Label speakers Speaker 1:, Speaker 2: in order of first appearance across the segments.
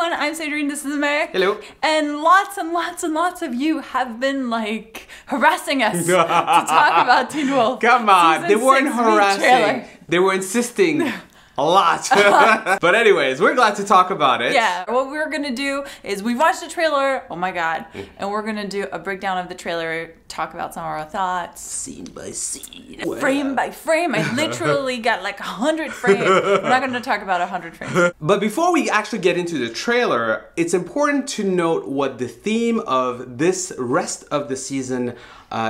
Speaker 1: everyone, I'm Sandrine, this is Americ.
Speaker 2: Hello.
Speaker 1: And lots of you have been like harassing us to talk about Teen Wolf.
Speaker 2: Come on, they weren't harassing.
Speaker 1: Trailer.
Speaker 2: They were insisting a lot. But anyways, we're glad to talk about it.
Speaker 1: Yeah, what we're gonna do is we watched the trailer, oh my god, and we're gonna do a breakdown of the trailer, talk about some of our thoughts.
Speaker 2: Scene by scene.
Speaker 1: Frame by frame. I literally got like 100 frames. We're not gonna talk about 100 frames.
Speaker 2: But before we actually get into the trailer, it's important to note what the theme of this rest of the season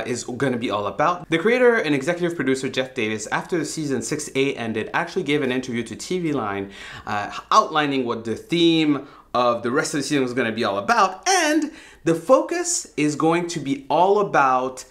Speaker 2: is going to be all about. The creator and executive producer Jeff Davis, after season 6A ended, actually gave an interview to TV Line outlining what the theme of the rest of the season was going to be all about, and the focus is going to be all about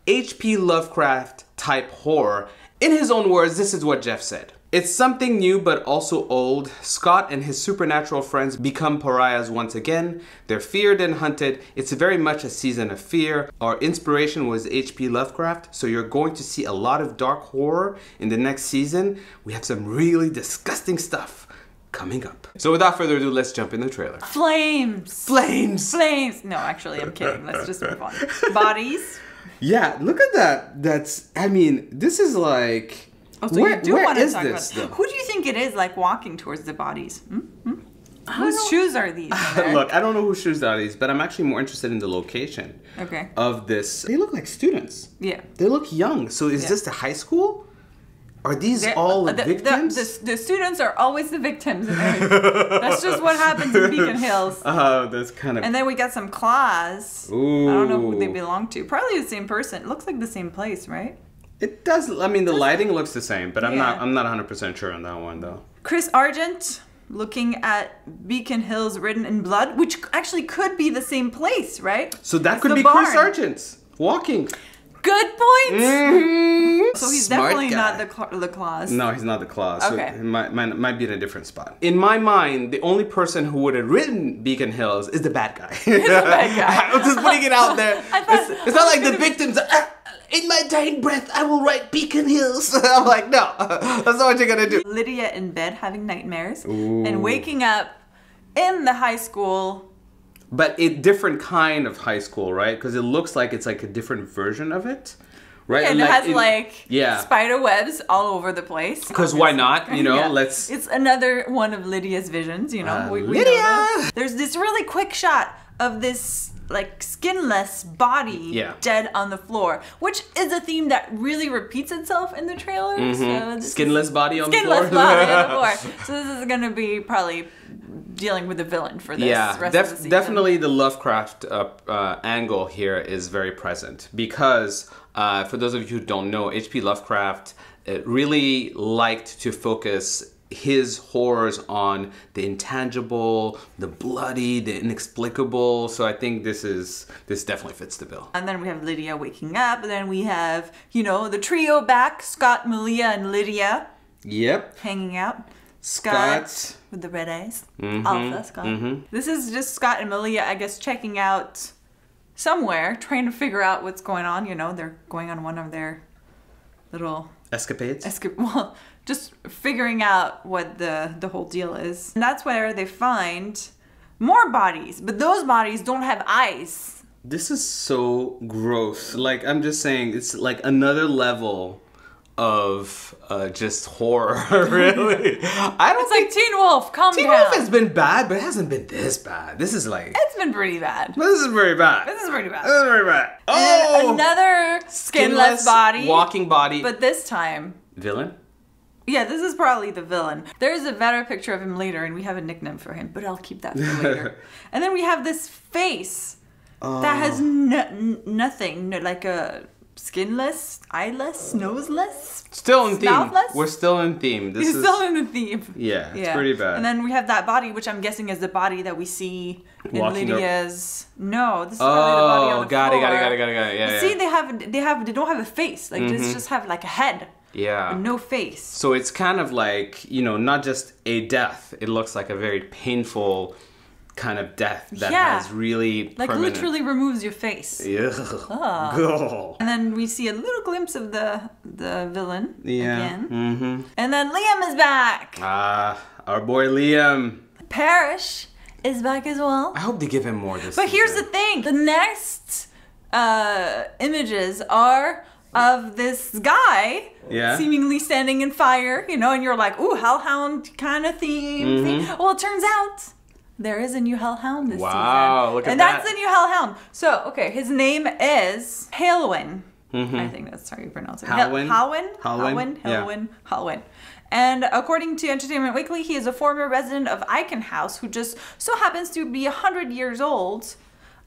Speaker 2: H.P. Lovecraft type horror. In his own words, this is what Jeff said. It's something new but also old. Scott and his supernatural friends become pariahs once again. They're feared and hunted. It's very much a season of fear. Our inspiration was H.P. Lovecraft, so you're going to see a lot of dark horror in the next season. We have some really disgusting stuff coming up. So without further ado, let's jump in the trailer.
Speaker 1: Flames!
Speaker 2: Flames!
Speaker 1: Flames! No, actually, I'm kidding. Let's just move on. Bodies.
Speaker 2: Yeah, look at that. That's, I mean, this is like...
Speaker 1: Oh, so you do want to talk
Speaker 2: this,
Speaker 1: about who do you think it is like walking towards the bodies? Whose shoes are these?
Speaker 2: Look, I don't know whose shoes are these, but I'm actually more interested in the location of this. They look like students. Yeah. They look young. So is this the high school? Are these all the victims?
Speaker 1: The students are always the victims. That's just what happens in Beacon Hills.
Speaker 2: Oh, that's kind of...
Speaker 1: And then we got some claws.
Speaker 2: Ooh.
Speaker 1: I don't know who they belong to. Probably the same person. It looks like the same place, right?
Speaker 2: It does. I mean, the lighting looks the same, but I'm not 100% sure on that one though.
Speaker 1: Chris Argent looking at Beacon Hills written in blood, which actually could be the same place, right?
Speaker 2: So that could be Chris Argent walking.
Speaker 1: Good point.
Speaker 2: Mm-hmm.
Speaker 1: So he's definitely not the claws.
Speaker 2: No, he's not the claws.
Speaker 1: Okay.
Speaker 2: So it might be in a different spot. In my mind, the only person who would have written Beacon Hills is the bad guy.
Speaker 1: He's the bad guy.
Speaker 2: I'm just putting it out there. It's not like the victims. In my dying breath, I will write Beacon Hills. I'm like, no, that's not what you're gonna do.
Speaker 1: Lydia in bed having nightmares and waking up in the high school.
Speaker 2: But a different kind of high school, right? Because it looks like it's like a different version of it, right?
Speaker 1: Yeah, and it has like spider webs all over the place.
Speaker 2: Because why not? You know, let's...
Speaker 1: It's another one of Lydia's visions, you know.
Speaker 2: Lydia!
Speaker 1: There's this really quick shot of this like skinless body dead on the floor, which is a theme that really repeats itself in the trailer. So
Speaker 2: skinless body on the floor.
Speaker 1: Skinless body on the floor. So this is gonna be probably dealing with the villain for this rest of the season.
Speaker 2: Definitely the Lovecraft angle here is very present because for those of you who don't know, H.P. Lovecraft really liked to focus his horrors on the intangible, the bloody, the inexplicable. So I think this definitely fits the bill.
Speaker 1: And then we have Lydia waking up. And then we have, you know, the trio back, Scott, Malia, and Lydia.
Speaker 2: Yep.
Speaker 1: Hanging out. Scott with the red eyes. Alpha Scott. This is just Scott and Malia, I guess, checking out somewhere, trying to figure out what's going on. You know, they're going on one of their little
Speaker 2: escapades.
Speaker 1: Well, just figuring out what the whole deal is. And that's where they find more bodies, but those bodies don't have eyes.
Speaker 2: This is so gross. Like, I'm just saying, it's like another level of just horror, really.
Speaker 1: It's like Teen Wolf, calm down.
Speaker 2: Teen Wolf has been bad, but it hasn't been this bad. This is like...
Speaker 1: It's been pretty bad.
Speaker 2: This is very bad.
Speaker 1: This is pretty bad.
Speaker 2: This is very bad.
Speaker 1: Oh! And another skinless body.
Speaker 2: Walking body.
Speaker 1: But this time...
Speaker 2: Villain?
Speaker 1: Yeah, this is probably the villain. There's a better picture of him later, and we have a nickname for him, but I'll keep that for later. And then we have this face that has nothing, like a skinless, eyeless, noseless.
Speaker 2: Still in theme.
Speaker 1: Mouthless?
Speaker 2: We're still in theme.
Speaker 1: He's still in the theme.
Speaker 2: Yeah, it's pretty bad.
Speaker 1: And then we have that body, which I'm guessing is the body that we see in Lydia's. No, this is probably the body on the floor.
Speaker 2: Got it. Yeah.
Speaker 1: See, they don't have a face. Like they just have like a head.
Speaker 2: Yeah.
Speaker 1: And no face.
Speaker 2: So it's kind of like, you know, not just a death. It looks like a very painful kind of death that has really
Speaker 1: like
Speaker 2: permanent...
Speaker 1: literally removes your face.
Speaker 2: Ugh.
Speaker 1: And then we see a little glimpse of the villain again.
Speaker 2: Mm-hmm.
Speaker 1: And then Liam is back.
Speaker 2: Our boy Liam.
Speaker 1: Parrish is back as well.
Speaker 2: I hope they give him more this
Speaker 1: But
Speaker 2: season.
Speaker 1: here's the thing. The next images are of this guy seemingly standing in fire, you know, and you're like, ooh, Hellhound kind of theme. Well, it turns out there is a new Hellhound this season.
Speaker 2: Wow, look at that.
Speaker 1: And that's the new Hellhound. So, okay, his name is Halwyn. I think that's how you pronounce it.
Speaker 2: Halwyn.
Speaker 1: Halwyn. And according to Entertainment Weekly, he is a former resident of Icon House who just so happens to be 100 years old.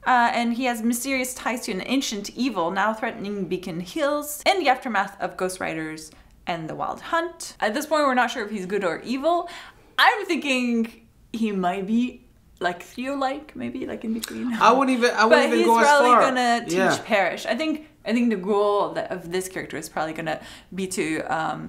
Speaker 1: And he has mysterious ties to an ancient evil now threatening Beacon Hills in the aftermath of Ghost Riders and the Wild Hunt. At this point, we're not sure if he's good or evil. I'm thinking he might be like Theo-like, maybe like in between.
Speaker 2: I wouldn't even go as far.
Speaker 1: But he's probably gonna teach Parrish. I think the goal of this character is probably gonna be to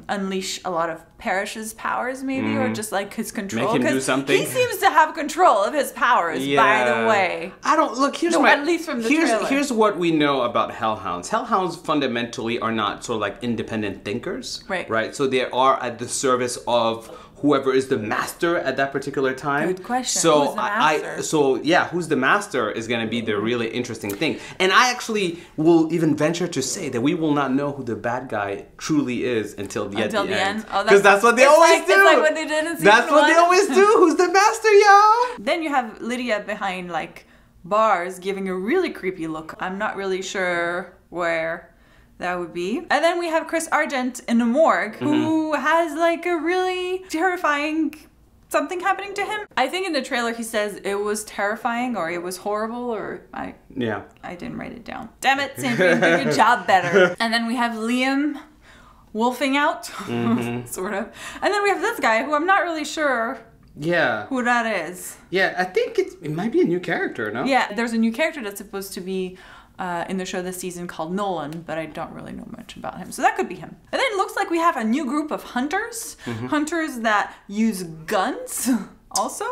Speaker 1: unleash a lot of Parrish's powers, maybe, or just like his control.
Speaker 2: Make him do something.
Speaker 1: He seems to have control of his powers. By the way,
Speaker 2: I don't look.
Speaker 1: at least from the trailer.
Speaker 2: Here's what we know about Hellhounds. Hellhounds fundamentally are not sort of like independent thinkers, right? So they are at the service of whoever is the master at that particular time.
Speaker 1: Good question.
Speaker 2: So
Speaker 1: who's the master?
Speaker 2: who's the master is going to be the really interesting thing. And I actually will even venture to say that we will not know who the bad guy truly is until the end. Because that's what they always do.
Speaker 1: It's like what they did in season
Speaker 2: That's what they always do. Who's the master, y'all?
Speaker 1: Then you have Lydia behind like bars giving a really creepy look. I'm not really sure where that would be. And then we have Chris Argent in the morgue who has like a really terrifying something happening to him. I think in the trailer he says it was terrifying or it was horrible or I didn't write it down. Damn it, Sandrine, do your job better. And then we have Liam wolfing out, sort of. And then we have this guy who I'm not really sure who that is.
Speaker 2: Yeah, I think it might be a new character, no?
Speaker 1: Yeah, there's a new character that's supposed to be in the show this season called Nolan, but I don't really know much about him. So that could be him. And then it looks like we have a new group of hunters. Hunters that use guns also.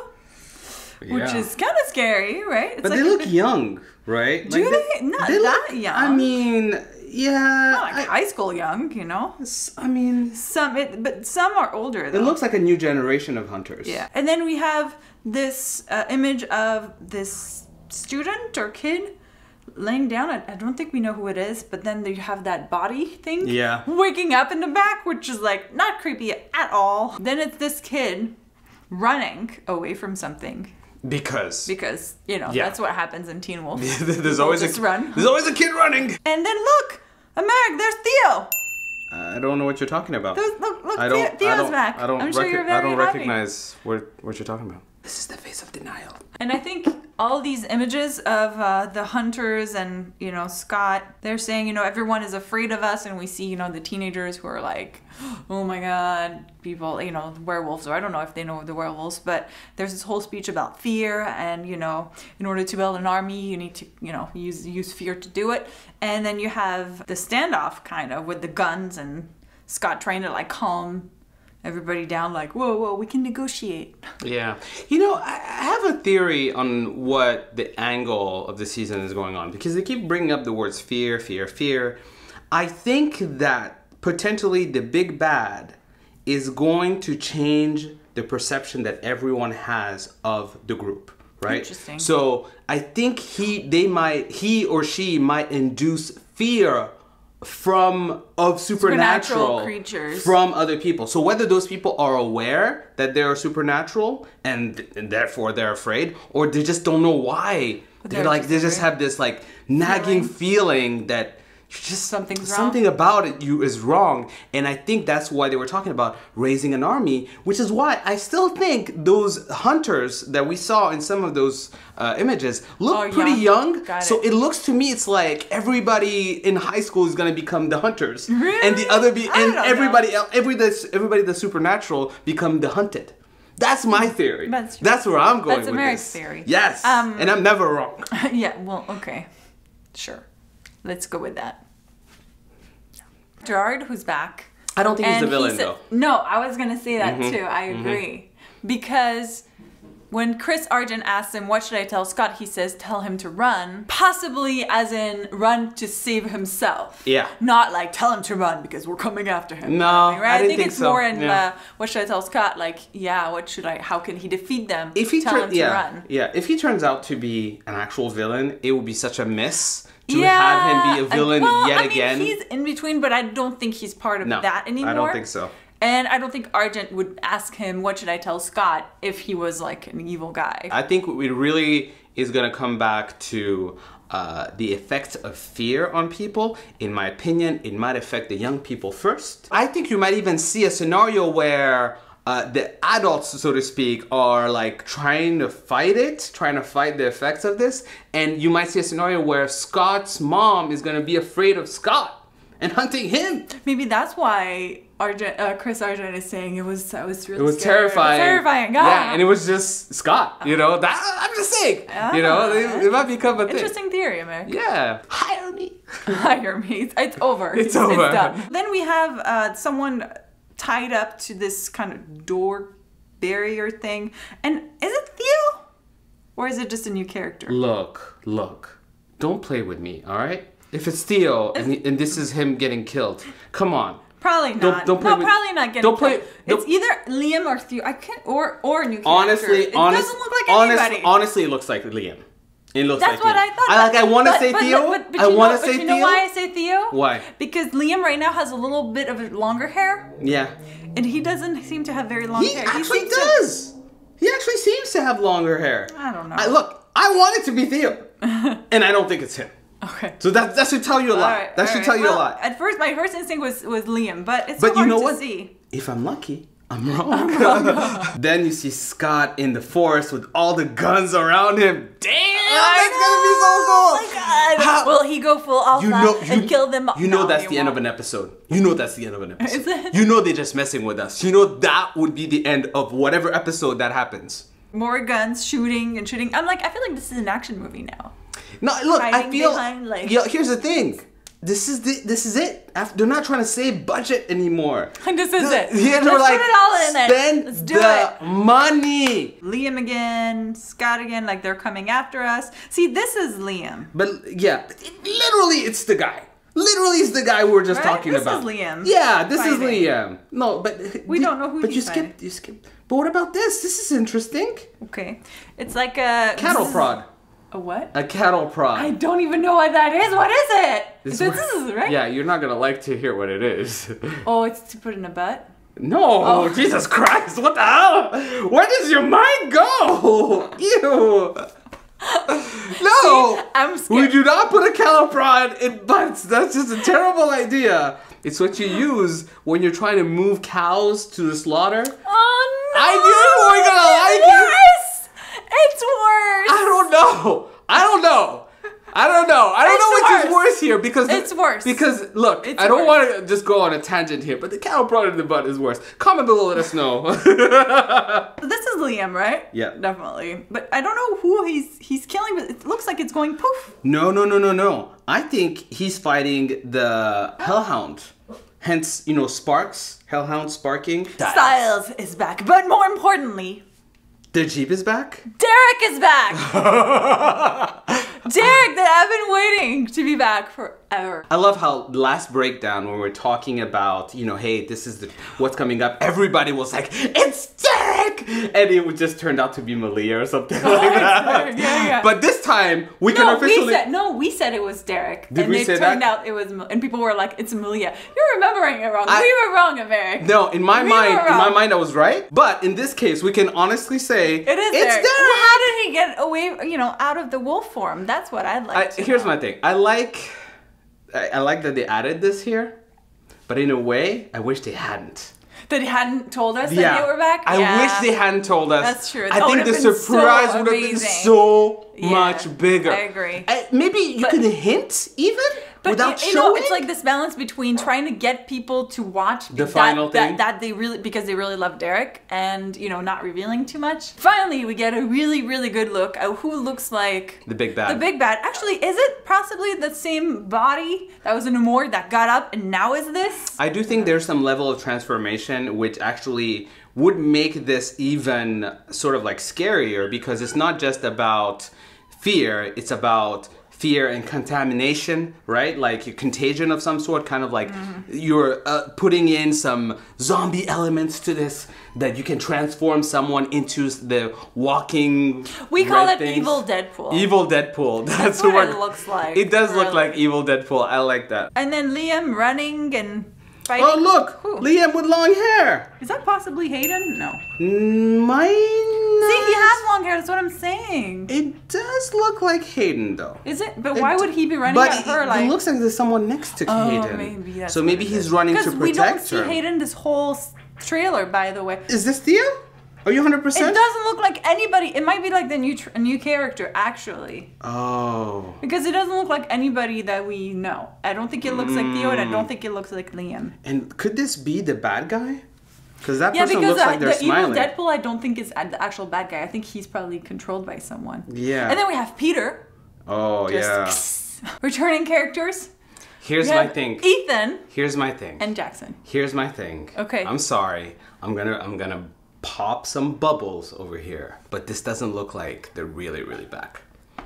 Speaker 1: Which is kind of scary, right? It's
Speaker 2: but
Speaker 1: like
Speaker 2: they look young, right?
Speaker 1: Do they? Not that young.
Speaker 2: I mean,
Speaker 1: not like high school young, you know?
Speaker 2: I mean...
Speaker 1: but some are older, though.
Speaker 2: It looks like a new generation of hunters.
Speaker 1: Yeah. And then we have this image of this student or kid laying down. I don't think we know who it is, but then you have that body thing waking up in the back, which is like not creepy at all. Then it's this kid running away from something. Because you know that's what happens in Teen Wolf.
Speaker 2: There's always a kid running.
Speaker 1: And then look, Americ, there's Theo.
Speaker 2: I don't know what you're talking about.
Speaker 1: Look, Theo's back. I'm sure you're very
Speaker 2: I don't
Speaker 1: happy.
Speaker 2: recognize what you're talking about. This is the face of denial.
Speaker 1: And I think all these images of the hunters and, you know, Scott, they're saying, you know, everyone is afraid of us. And we see, you know, the teenagers who are like, oh my God, people, you know, werewolves, or I don't know if they know the werewolves, but there's this whole speech about fear. And, you know, in order to build an army, you need to, you know, use fear to do it. And then you have the standoff kind of with the guns and Scott trying to like calm everybody down, like, whoa, we can negotiate.
Speaker 2: Yeah. You know, I have a theory on what the angle of the season is going on, because they keep bringing up the words fear, fear, fear. I think that potentially the big bad is going to change the perception that everyone has of the group, right?
Speaker 1: Interesting.
Speaker 2: So I think he or she might induce fear of supernatural
Speaker 1: creatures
Speaker 2: from other people. So whether those people are aware that they are supernatural and therefore they're afraid, or they just don't know why. They just have this like nagging feeling that something about it is wrong. And I think that's why they were talking about raising an army, which is why I still think those hunters that we saw in some of those images look pretty young. So it looks to me, it's like everybody in high school is going to become the hunters.
Speaker 1: Really?
Speaker 2: And everybody that's supernatural become the hunted. That's my theory. That's where I'm going with
Speaker 1: Americ's
Speaker 2: this.
Speaker 1: theory.
Speaker 2: Yes. And I'm never wrong.
Speaker 1: Yeah, well, okay. Sure. Let's go with that. Gerard, who's back.
Speaker 2: I don't think he's the villain, though.
Speaker 1: No, I was going to say that too. I agree. Because When Chris Argent asks him, what should I tell Scott? He says, tell him to run. Possibly as in run to save himself.
Speaker 2: Yeah.
Speaker 1: Not like, tell him to run because we're coming after him.
Speaker 2: No,
Speaker 1: Right?
Speaker 2: I didn't think
Speaker 1: it's
Speaker 2: so.
Speaker 1: more in what should I tell Scott? Like, yeah, how can he defeat them?
Speaker 2: If he
Speaker 1: tell him to run.
Speaker 2: Yeah, if he turns out to be an actual villain, it would be such a miss to have him be a villain again.
Speaker 1: He's in between, but I don't think he's part of that anymore.
Speaker 2: I don't think so.
Speaker 1: And I don't think Argent would ask him, what should I tell Scott, if he was like an evil guy.
Speaker 2: I think it really is going to come back to the effect of fear on people. In my opinion, it might affect the young people first. I think you might even see a scenario where the adults, so to speak, are like trying to fight the effects of this. And you might see a scenario where Scott's mom is going to be afraid of Scott and hunting him.
Speaker 1: Maybe that's why Chris Argent is saying it was really
Speaker 2: It was
Speaker 1: scary.
Speaker 2: terrifying.
Speaker 1: It was terrifying.
Speaker 2: Yeah, and it was just Scott, you know. I'm just saying, you know, it might become a thing.
Speaker 1: Interesting theory, Americ.
Speaker 2: Yeah. Hire me.
Speaker 1: Hire me. It's over.
Speaker 2: It's over.
Speaker 1: It's done. Then we have someone tied up to this kind of door barrier thing. And is it Theo? Or is it just a new character?
Speaker 2: Look. Don't play with me, all right? If it's Theo and this is him getting killed, come on.
Speaker 1: Probably not.
Speaker 2: Don't play with,
Speaker 1: probably not getting killed. It's either Liam or Theo. I can't or a new character.
Speaker 2: Honestly,
Speaker 1: it doesn't look like anybody.
Speaker 2: Honestly, it looks like Liam. It looks
Speaker 1: That's
Speaker 2: like
Speaker 1: what
Speaker 2: Liam.
Speaker 1: I thought.
Speaker 2: I want to say Theo. I want to say Theo.
Speaker 1: You know why I say Theo?
Speaker 2: Why?
Speaker 1: Because Liam right now has a little bit of longer hair.
Speaker 2: Yeah.
Speaker 1: And he doesn't seem to have very long hair.
Speaker 2: He actually does. He actually seems to have longer hair.
Speaker 1: I don't know.
Speaker 2: Look, I want it to be Theo. And I don't think it's him.
Speaker 1: Okay.
Speaker 2: So that should tell you a lot. That should tell you a lot.
Speaker 1: At first, my first instinct was Liam, but it's so hard to see.
Speaker 2: If I'm lucky, I'm wrong. Then you see Scott in the forest with all the guns around him. Damn, that's gonna be so cool.
Speaker 1: Oh my god. Will he go full alpha and kill them all?
Speaker 2: You know that's the end of an episode. You know that's the end of an episode.
Speaker 1: Is it?
Speaker 2: You know they're just messing with us. You know that would be the end of whatever episode that happens.
Speaker 1: More guns, shooting and shooting. I feel like this is an action movie now.
Speaker 2: No, look,
Speaker 1: Hiding
Speaker 2: I feel.
Speaker 1: behind, like...
Speaker 2: Here's the thing. This is it. They're not trying to save budget anymore.
Speaker 1: This is it.
Speaker 2: Yeah,
Speaker 1: Let's put it all in there.
Speaker 2: Spend
Speaker 1: Let's do
Speaker 2: the
Speaker 1: it.
Speaker 2: money.
Speaker 1: Liam again, Scott again, like they're coming after us. See, this is Liam.
Speaker 2: But yeah, literally, it's the guy. Literally, it's the guy we were just talking about.
Speaker 1: This is Liam.
Speaker 2: Yeah, this is Liam. No, but
Speaker 1: we don't know who.
Speaker 2: But you skipped. But what about this? This is interesting.
Speaker 1: Okay, it's like a
Speaker 2: cattle prod.
Speaker 1: A what?
Speaker 2: A cattle prod.
Speaker 1: I don't even know what that is. What is it? This is right.
Speaker 2: Yeah, you're not gonna like to hear what it is.
Speaker 1: Oh, it's to put in a butt?
Speaker 2: No, Jesus Christ! What the hell? Where does your mind go? Ew. No,
Speaker 1: see, I'm scared.
Speaker 2: We do not put a cattle prod in butts. That's just a terrible idea. It's what you use when you're trying to move cows to the slaughter.
Speaker 1: Oh no!
Speaker 2: I knew we were gonna like it.
Speaker 1: It's worse.
Speaker 2: I don't know which is worse here because
Speaker 1: it's worse.
Speaker 2: Because look, I don't want to just go on a tangent here, but the cattle prod in the butt is worse. Comment below, let us know.
Speaker 1: This is Liam, right?
Speaker 2: Yeah,
Speaker 1: definitely. But I don't know who he's killing. But it looks like it's going poof.
Speaker 2: No. I think he's fighting the Hellhound. Hence, Sparks, Hellhound sparking.
Speaker 1: Styles is back, but more importantly,
Speaker 2: the Jeep is back?
Speaker 1: Derek is back! Derek, that I've been waiting to be back forever.
Speaker 2: I love how last breakdown when we're talking about, hey, this is what's coming up, everybody was like, it's Derek! And it just turned out to be Malia or something like that.
Speaker 1: Yeah.
Speaker 2: But this time, we can officially...
Speaker 1: we said it was Derek.
Speaker 2: Did we say that?
Speaker 1: And it turned out it was... And people were like, it's Malia. You're remembering it wrong. We were wrong, Americ.
Speaker 2: No, in my mind, I was right. But in this case, we can honestly say,
Speaker 1: it is Derek. Well, how did he get away, out of the wolf form? That's what I'd like to
Speaker 2: Here's
Speaker 1: know.
Speaker 2: my thing. I like that they added this here, but in a way, I wish they hadn't.
Speaker 1: That he hadn't told us that they were back?
Speaker 2: I wish they hadn't told us.
Speaker 1: That's true.
Speaker 2: I think the surprise would have been so much bigger.
Speaker 1: I agree.
Speaker 2: Maybe you could hint even without showing.
Speaker 1: It's like this balance between trying to get people to watch
Speaker 2: the final thing
Speaker 1: that they really, because they really love Derek, and not revealing too much. Finally, we get a really, really good look at who looks like
Speaker 2: the big bad.
Speaker 1: The big bad. Actually, is it possibly the same body that was in a morgue that got up and now is this?
Speaker 2: I do think there's some level of transformation which actually would make this even sort of like scarier, because it's not just about fear, it's about fear and contamination, right? Like a contagion of some sort, kind of like you're putting in some zombie elements to this, that you can transform someone into the walking
Speaker 1: We call it
Speaker 2: things.
Speaker 1: Evil Deadpool.
Speaker 2: Evil Deadpool.
Speaker 1: That's what it looks like.
Speaker 2: It does look
Speaker 1: really.
Speaker 2: like Evil Deadpool. I like that.
Speaker 1: And then Liam running and fighting.
Speaker 2: Oh look!
Speaker 1: Who?
Speaker 2: Liam with long hair!
Speaker 1: Is that possibly Hayden? No.
Speaker 2: Mine?
Speaker 1: See, he has long hair. That's what I'm saying.
Speaker 2: It does look like Hayden though.
Speaker 1: Is it? But why would he be running
Speaker 2: But
Speaker 1: at her
Speaker 2: it
Speaker 1: like...
Speaker 2: looks like there's someone next to Hayden.
Speaker 1: maybe that's
Speaker 2: so
Speaker 1: what
Speaker 2: maybe
Speaker 1: it
Speaker 2: he's
Speaker 1: is.
Speaker 2: running to
Speaker 1: Because we
Speaker 2: protect
Speaker 1: don't see
Speaker 2: her.
Speaker 1: Hayden this whole trailer, by the way.
Speaker 2: Is this Theo? Are you 100%?
Speaker 1: It doesn't look like anybody. It might be like the new character, actually.
Speaker 2: Oh.
Speaker 1: Because it doesn't look like anybody that we know. I don't think it looks like Theo, and I don't think it looks like Liam.
Speaker 2: And could this be the bad guy? Because that
Speaker 1: Yeah,
Speaker 2: person
Speaker 1: because
Speaker 2: looks like they're
Speaker 1: the
Speaker 2: smiling.
Speaker 1: evil Deadpool, I don't think is the actual bad guy. I think he's probably controlled by someone.
Speaker 2: Yeah.
Speaker 1: And then we have Peter.
Speaker 2: Oh, yeah.
Speaker 1: Returning characters.
Speaker 2: Here's
Speaker 1: We
Speaker 2: my
Speaker 1: have
Speaker 2: thing.
Speaker 1: Ethan
Speaker 2: Here's my thing.
Speaker 1: and Jackson.
Speaker 2: Here's my thing.
Speaker 1: Okay.
Speaker 2: I'm sorry. I'm gonna pop some bubbles over here, but this doesn't look like they're really, really back.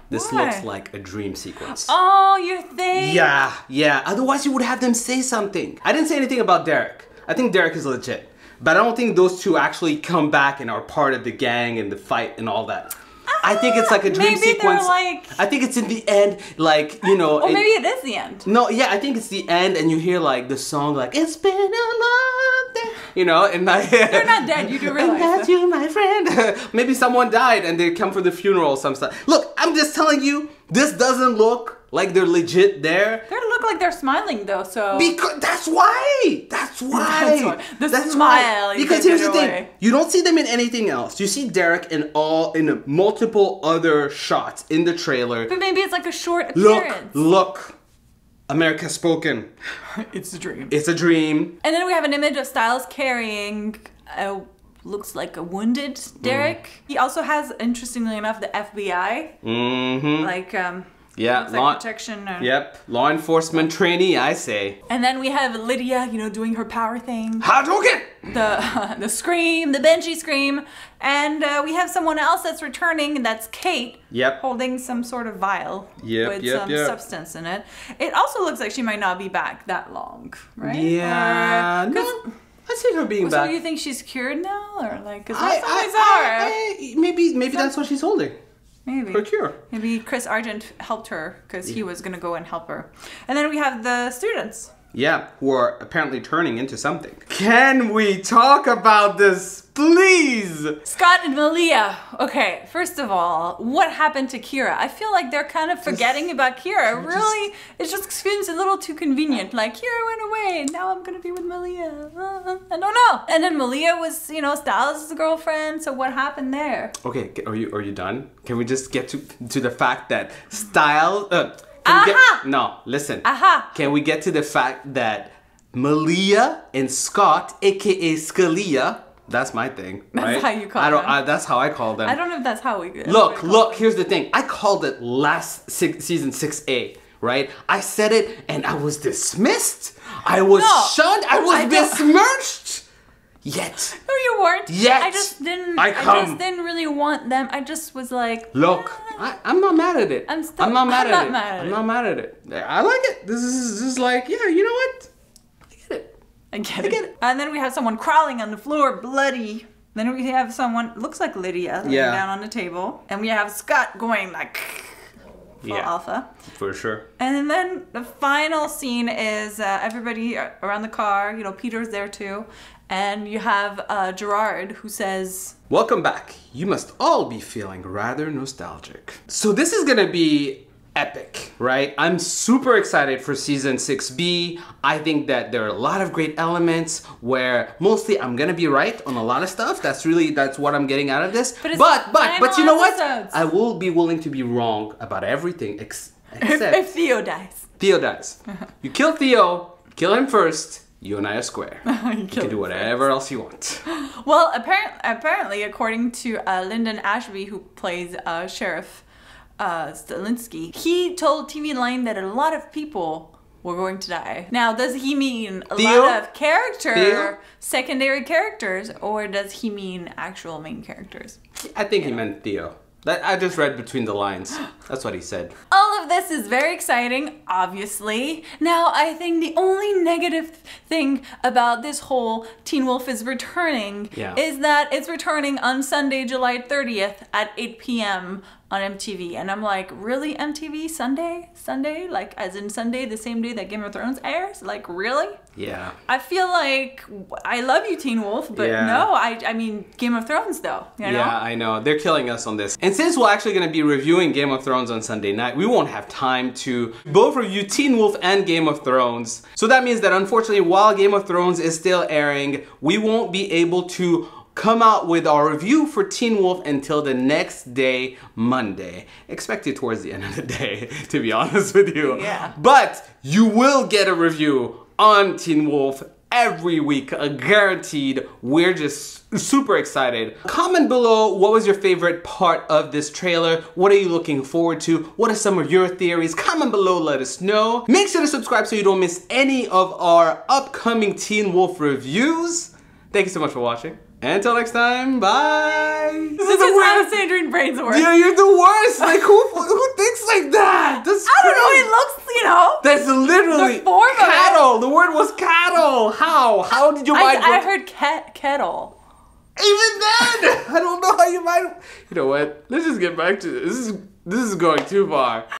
Speaker 2: This
Speaker 1: Why?
Speaker 2: looks like a dream sequence.
Speaker 1: Oh, you think?
Speaker 2: Yeah. Otherwise, you would have them say something. I didn't say anything about Derek. I think Derek is legit, but I don't think those two actually come back and are part of the gang and the fight and all that. I think it's like a dream
Speaker 1: maybe they're
Speaker 2: sequence.
Speaker 1: like...
Speaker 2: I think it's in the end, like, you know.
Speaker 1: Or maybe it is the end.
Speaker 2: No, yeah, I think it's the end, and you hear like the song, like "It's been a long day," you know, and like
Speaker 1: They're not dead. You do
Speaker 2: and
Speaker 1: realize
Speaker 2: that's
Speaker 1: that.
Speaker 2: you, my friend. Maybe someone died, and they come for the funeral or some stuff. Look, I'm just telling you, this doesn't look like they're legit there.
Speaker 1: They look like they're smiling though, so...
Speaker 2: Because that's why. That's why.
Speaker 1: The
Speaker 2: That's
Speaker 1: smile.
Speaker 2: why.
Speaker 1: you
Speaker 2: Because
Speaker 1: give
Speaker 2: here's
Speaker 1: it
Speaker 2: the thing:
Speaker 1: away.
Speaker 2: you don't see them in anything else. You see Derek in multiple other shots in the trailer.
Speaker 1: But maybe it's like a short appearance.
Speaker 2: Look. Americ has spoken.
Speaker 1: It's a dream.
Speaker 2: It's a dream.
Speaker 1: And then we have an image of Styles carrying looks like a wounded Derek. He also has, interestingly enough, the FBI.
Speaker 2: Mm-hmm.
Speaker 1: Like,
Speaker 2: Yeah,
Speaker 1: looks like protection.
Speaker 2: Yep, law enforcement trainee, I say.
Speaker 1: And then we have Lydia, you know, doing her power thing.
Speaker 2: Hadouken!
Speaker 1: The scream, the Benji scream. And we have someone else that's returning, and that's Kate.
Speaker 2: Yep.
Speaker 1: Holding some sort of vial with
Speaker 2: Yep.
Speaker 1: some substance in it. It also looks like she might not be back that long, right?
Speaker 2: Yeah, no, I see her being
Speaker 1: So
Speaker 2: back.
Speaker 1: you think she's cured now, or like? Because
Speaker 2: I-
Speaker 1: that's always are.
Speaker 2: maybe that's what she's holding.
Speaker 1: Maybe.
Speaker 2: Her cure.
Speaker 1: Maybe Chris Argent helped her because he was gonna go and help her. And then we have the students.
Speaker 2: Yeah, who are apparently turning into something. Can we talk about this, please?
Speaker 1: Scott and Malia. Okay, first of all, what happened to Kira? I feel like they're kind of forgetting about Kira. Really, it just seems a little too convenient. Like, Kira went away, now I'm gonna be with Malia. I don't know. And then Malia was, you know, Styles' girlfriend, so what happened there?
Speaker 2: Okay, are you done? Can we just get to the fact that no, listen. Can we get to the fact that Malia and Scott, aka Scalia, that's my thing, right?
Speaker 1: That's how you call them.
Speaker 2: That's how I call them.
Speaker 1: I don't know if that's how we...
Speaker 2: Look, here's the thing. I called it last season 6A, right? I said it and I was dismissed. I was shunned. I was besmirched. Yet.
Speaker 1: No, you weren't.
Speaker 2: Yet.
Speaker 1: I just didn't really want them. I just was like,
Speaker 2: look, I'm not mad at it.
Speaker 1: I'm
Speaker 2: not mad at it. I like it. This is like, yeah, you know what?
Speaker 1: I get it. And then we have someone crawling on the floor, bloody. Then we have someone, looks like Lydia, laying down on the table. And we have Scott going like, full alpha.
Speaker 2: For sure.
Speaker 1: And then the final scene is everybody around the car. You know, Peter's there too. And you have Gerard who says,
Speaker 2: welcome back. You must all be feeling rather nostalgic. So this is gonna be epic, right? I'm super excited for season 6B. I think that there are a lot of great elements where mostly I'm gonna be right on a lot of stuff. That's what I'm getting out of this. But you know what? I will be willing to be wrong about everything except
Speaker 1: if Theo dies.
Speaker 2: Theo dies. You kill Theo, kill him first. You and I are square. You can do whatever else you want.
Speaker 1: Well, apparently, according to Lyndon Ashby, who plays Sheriff Stalinsky, he told TV Line that a lot of people we're going to die. Now, does he mean a
Speaker 2: Theo?
Speaker 1: lot of
Speaker 2: Theo?
Speaker 1: secondary characters, or does he mean actual main characters?
Speaker 2: I think he meant Theo. I just read between the lines. That's what he said.
Speaker 1: All of this is very exciting, obviously. Now, I think the only negative thing about this whole Teen Wolf is returning is that it's returning on Sunday, July 30th at 8 p.m. on MTV. And I'm like, really, MTV? Sunday? Sunday? Like, as in Sunday, the same day that Game of Thrones airs? Like, really?
Speaker 2: Yeah.
Speaker 1: I feel like, I love you, Teen Wolf, but no, I mean, Game of Thrones, though. You know?
Speaker 2: Yeah, I know. They're killing us on this. And since we're actually going to be reviewing Game of Thrones on Sunday night, we won't have time to both review Teen Wolf and Game of Thrones. So that means that unfortunately, while Game of Thrones is still airing, we won't be able to come out with our review for Teen Wolf until the next day, Monday. Expect it towards the end of the day, to be honest with you.
Speaker 1: Yeah.
Speaker 2: But you will get a review on Teen Wolf every week, guaranteed. We're just super excited. Comment below, what was your favorite part of this trailer? What are you looking forward to? What are some of your theories? Comment below, let us know. Make sure to subscribe so you don't miss any of our upcoming Teen Wolf reviews. Thank you so much for watching. And until next time, bye!
Speaker 1: This is how Sandrine brains work.
Speaker 2: Yeah, you're the worst! Like, who thinks like that? That's
Speaker 1: I don't know, it looks, you know.
Speaker 2: That's literally
Speaker 1: the form
Speaker 2: cattle! The word was cattle! How? How did you mind?
Speaker 1: I heard kettle.
Speaker 2: Even then! I don't know how you might. You know what? Let's just get back to this. This is going too far.